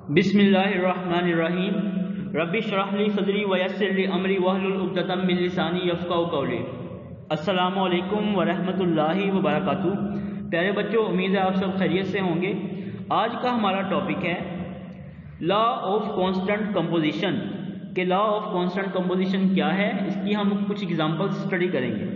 बिस्मिल्लाहिर्रहमानिर्रहीम रब्बि इश्रह ली सदरी व यस्सिर ली अमरी वहलुल उक़दतम मिन लिसानी यफ़क़हू क़ौली। अस्सलामु अलैकुम व रहमतुल्लाहि व बरकातुहू। प्यारे बच्चों, उम्मीद है आप सब खैरियत से होंगे। आज का हमारा टॉपिक है लॉ ऑफ कांस्टेंट कंपोजिशन के लॉ ऑफ कांस्टेंट कंपोजिशन क्या है, इसकी हम कुछ एग्जांपल्स स्टडी करेंगे।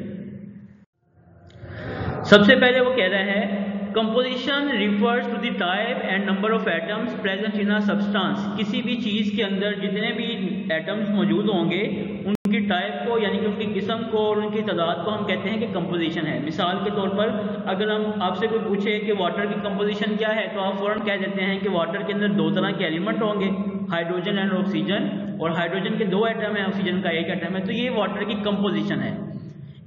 सबसे पहले वो कह रहा है composition refers to the type and number of atoms present in a substance. किसी भी चीज़ के अंदर जितने भी एटम्स मौजूद होंगे उनकी टाइप को यानी कि उनकी किस्म को और उनकी तादाद को हम कहते हैं कि कंपोजिशन है। मिसाल के तौर पर अगर हम आपसे कोई पूछे कि वाटर की कंपोजिशन क्या है तो आप फ़ौरन कह देते हैं कि वाटर के अंदर दो तरह के एलिमेंट होंगे, हाइड्रोजन एंड ऑक्सीजन, और हाइड्रोजन के दो एटम है, ऑक्सीजन का एक एटम है, तो ये वाटर की कंपोजिशन है।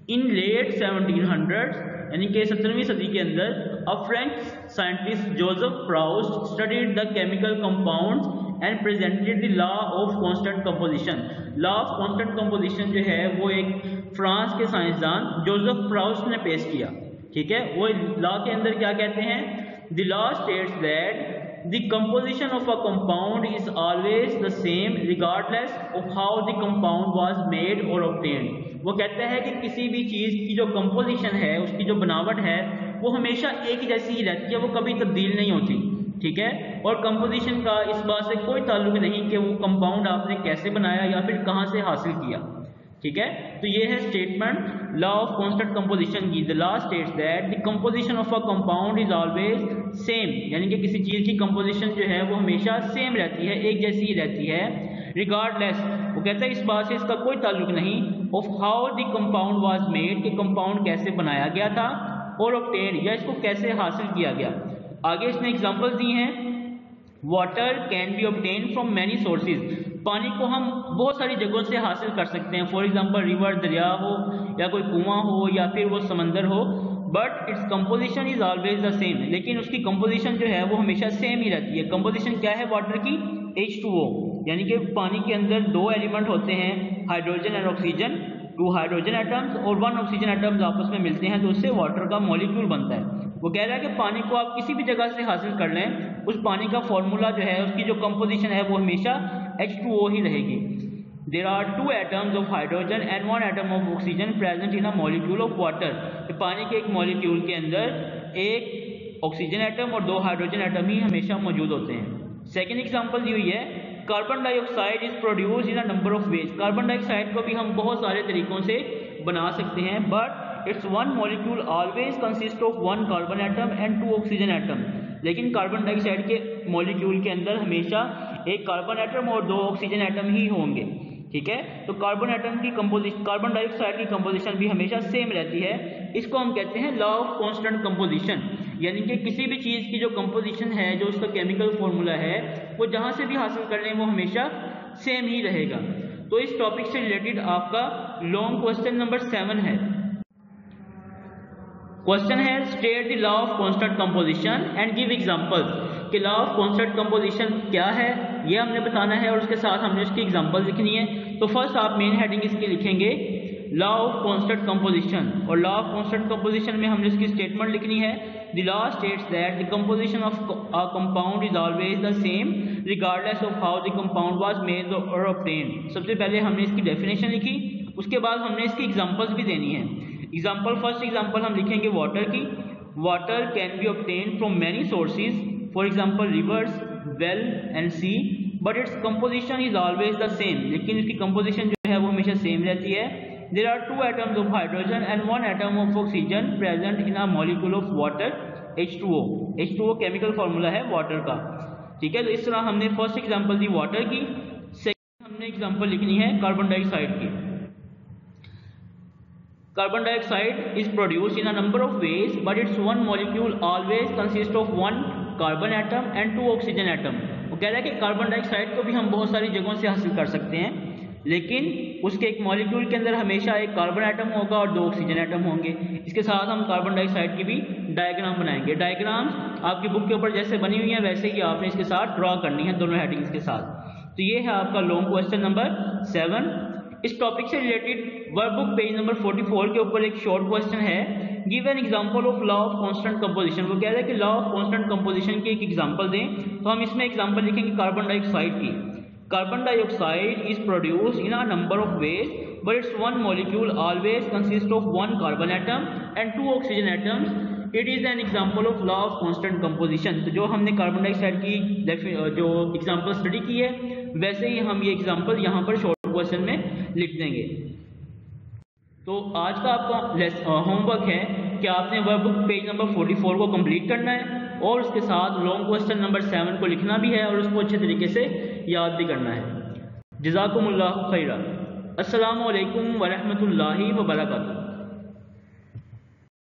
इन लेट 1700s यानी कि 17वीं सदी के अंदर a French scientist Joseph Proust studied the chemical compounds and presented the law of constant composition. Law of constant composition जो है वो एक फ्रांस के साइंसदान जोसेफ प्राउस्ट ने पेश किया। ठीक है, वो लॉ के अंदर क्या कहते हैं, the law states that the composition of a compound is always the same regardless of how the compound was made or obtained। वो कहता है कि किसी भी चीज़ की जो कंपोजिशन है, उसकी जो बनावट है, वो हमेशा एक ही जैसी ही रहती है, वो कभी तब्दील नहीं होती। ठीक है, और कंपोजिशन का इस बात से कोई ताल्लुक नहीं कि वो कंपाउंड आपने कैसे बनाया या फिर कहाँ से हासिल किया। ठीक है, तो ये है statement law of constant composition की। The law states that the composition of a compound is always same, यानी कि किसी चीज़ की कंपोजिशन जो है वो हमेशा सेम रहती है, एक जैसी ही रहती है। रिगार्डलेस, वो कहता है इस बात से इसका कोई ताल्लुक नहीं, of how the compound was made, कि कंपाउंड कैसे बनाया गया था, और ऑब्टेन, या इसको कैसे हासिल किया गया। आगे इसने एग्जांपल दी हैं, water can be obtain from many sources. पानी को हम बहुत सारी जगहों से हासिल कर सकते हैं, फॉर एग्जांपल रिवर, दरिया हो या कोई कुआं हो या फिर वो समंदर हो, but its composition is always the same, लेकिन उसकी कंपोजिशन जो है वो हमेशा सेम ही रहती है। कंपोजिशन क्या है वाटर की, H2O, यानी कि पानी के अंदर दो एलिमेंट होते हैं, hydrogen and oxygen, two hydrogen atoms और वन ऑक्सीजन एटम्स आपस में मिलते हैं तो उससे वाटर का मॉलिक्यूल बनता है। वो कह रहा है कि पानी को आप किसी भी जगह से हासिल कर लें, उस पानी का फॉर्मूला जो है, उसकी जो कंपोजिशन है वो हमेशा H2O ही रहेगी। There are two atoms of hydrogen and one atom of oxygen present in a molecule of water। तो पानी के एक मॉलिक्यूल के अंदर एक ऑक्सीजन एटम और दो हाइड्रोजन एटम ही हमेशा मौजूद होते हैं। सेकेंड एग्जाम्पल दी हुई है, carbon dioxide is produce in a number of ways. Carbon dioxide को भी हम बहुत सारे तरीकों से बना सकते हैं, but its one molecule always consist of one carbon atom and two oxygen atom. लेकिन कार्बन डाइऑक्साइड के मॉलिक्यूल के अंदर हमेशा एक कार्बन एटम और दो ऑक्सीजन एटम ही होंगे। ठीक है, तो कार्बन एटम की कंपोजिशन, कार्बन डाइऑक्साइड की कंपोजिशन भी हमेशा सेम रहती है। इसको हम कहते हैं लॉ ऑफ कांस्टेंट कंपोजिशन, यानी कि किसी भी चीज़ की जो कंपोजिशन है, जो उसका केमिकल फॉर्मूला है, वो जहाँ से भी हासिल कर लें वो हमेशा सेम ही रहेगा। तो इस टॉपिक से रिलेटेड आपका लॉन्ग क्वेश्चन नंबर 7 है। क्वेश्चन है state the law of constant composition and give example. कि लॉ ऑफ कांस्टेंट कंपोजिशन क्या है ये हमने बताना है और उसके साथ हमने उसकी एग्जांपल लिखनी है। तो फर्स्ट आप मेन हेडिंग इसकी लिखेंगे लॉ ऑफ कांस्टेंट कंपोजिशन, और लॉ ऑफ कांस्टेंट कंपोजिशन में हमने इसकी स्टेटमेंट लिखनी है, the law states that the composition of a compound is always the same regardless of how the compound was made और obtained. सबसे पहले हमने इसकी डेफिनेशन लिखी, उसके बाद हमने इसकी एग्जांपल्स भी देनी है। एग्जाम्पल, फर्स्ट एग्जाम्पल हम लिखेंगे वाटर की। Water can be obtain from many sources, for example rivers, well and sea, but its composition is always the same, लेकिन इसकी कंपोजिशन जो है वो हमेशा सेम रहती है। There are two atoms of hydrogen and one atom of oxygen present in a molecule of water H2O। H2O chemical formula है water का। ठीक है, तो इस तरह हमने फर्स्ट एग्जाम्पल दी वाटर की। सेकेंड हमने एग्जाम्पल लिखनी है कार्बन डाइऑक्साइड की। Carbon dioxide is produced in a number of ways, but its one molecule always consists of one carbon atom and two oxygen atom। वो कह रहा है कि कार्बन डाइऑक्साइड को भी हम बहुत सारी जगहों से हासिल कर सकते हैं, लेकिन उसके एक मॉलिक्यूल के अंदर हमेशा एक कार्बन एटम होगा और दो ऑक्सीजन एटम होंगे। इसके साथ हम कार्बन डाइऑक्साइड की भी डायग्राम बनाएंगे। डायग्राम्स आपकी बुक के ऊपर जैसे बनी हुई है वैसे ही आपने इसके साथ ड्रॉ करनी है, दोनों हेडिंग्स के साथ। तो ये है आपका लॉन्ग क्वेश्चन नंबर 7। इस टॉपिक से रिलेटेड वर्कबुक पेज नंबर 44 के ऊपर एक शॉर्ट क्वेश्चन है give an example of law of constant composition. वो कह रहा है कि लॉ ऑफ कांस्टेंट कंपोजिशन की एक एग्जांपल दें। तो हम इसमें एग्जांपल लिखेंगे कार्बन डाइऑक्साइड की। Carbon dioxide is produced in a number of ways but its one molecule always consists of one carbon atom and two oxygen atoms. It is an example of law of constant composition। तो जो हमने carbon dioxide की जो example study की है वैसे ही हम ये एग्जांपल यहाँ पर शॉर्ट क्वेश्चन में लिख देंगे। तो आज का आपका होमवर्क है कि आपने वर्कबुक पेज नंबर 44 को कंप्लीट करना है और उसके साथ लॉन्ग क्वेश्चन नंबर 7 को लिखना भी है और उसको अच्छे तरीके से याद भी करना है। जज़ाकुमुल्लाह खैरा। अस्सलामु अलैकुम व रहमतुल्लाहि व बरकातुहू।